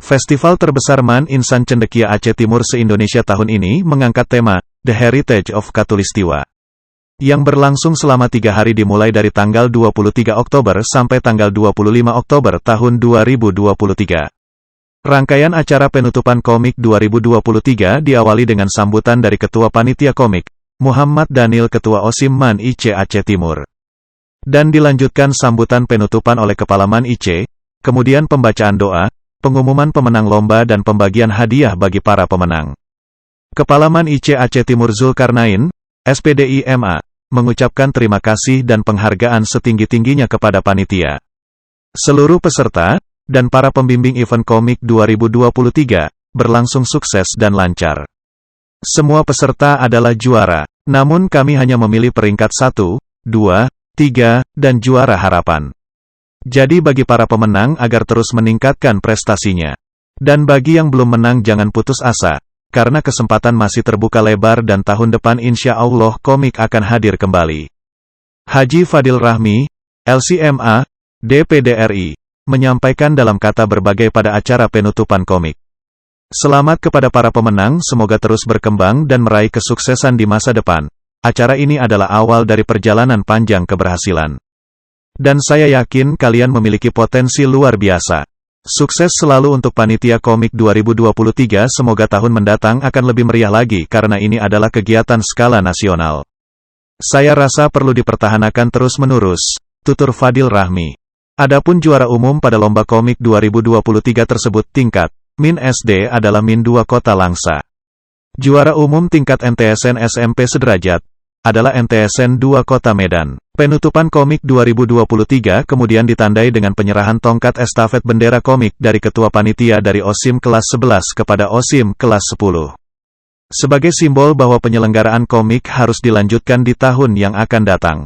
Festival terbesar Man Insan Cendekia Aceh Timur se-Indonesia tahun ini mengangkat tema, The Heritage of Katulistiwa, yang berlangsung selama 3 hari dimulai dari tanggal 23 Oktober sampai tanggal 25 Oktober tahun 2023. Rangkaian acara penutupan komik 2023 diawali dengan sambutan dari Ketua Panitia Komik, Muhammad Daniel Ketua OSIM Man IC Aceh Timur. Dan dilanjutkan sambutan penutupan oleh Kepala Man IC, kemudian pembacaan doa, pengumuman pemenang lomba dan pembagian hadiah bagi para pemenang. Kepala Man IC Aceh Timur Zulkarnain, SPDI MA, mengucapkan terima kasih dan penghargaan setinggi-tingginya kepada panitia, seluruh peserta, dan para pembimbing event komik 2023, berlangsung sukses dan lancar. Semua peserta adalah juara, namun kami hanya memilih peringkat 1, 2, 3, dan juara harapan. Jadi bagi para pemenang agar terus meningkatkan prestasinya. Dan bagi yang belum menang jangan putus asa, karena kesempatan masih terbuka lebar dan tahun depan insya Allah komik akan hadir kembali. Haji Fadil Rahmi, LCMA, DPD RI, menyampaikan dalam kata berbagai pada acara penutupan komik. Selamat kepada para pemenang, semoga terus berkembang dan meraih kesuksesan di masa depan. Acara ini adalah awal dari perjalanan panjang keberhasilan. Dan saya yakin kalian memiliki potensi luar biasa. Sukses selalu untuk Panitia Komik 2023, semoga tahun mendatang akan lebih meriah lagi karena ini adalah kegiatan skala nasional. Saya rasa perlu dipertahankan terus-menerus, tutur Fadil Rahmi. Adapun juara umum pada lomba komik 2023 tersebut tingkat Min SD adalah Min 2 Kota Langsa. Juara umum tingkat MTSN SMP sederajat adalah MTSN 2 Kota Medan. Penutupan komik 2023 kemudian ditandai dengan penyerahan tongkat estafet bendera komik dari Ketua Panitia dari OSIM kelas 11 kepada OSIM kelas 10. Sebagai simbol bahwa penyelenggaraan komik harus dilanjutkan di tahun yang akan datang.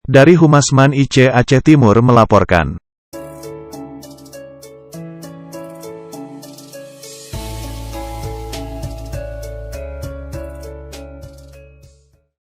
Dari Humas Man IC Aceh Timur melaporkan.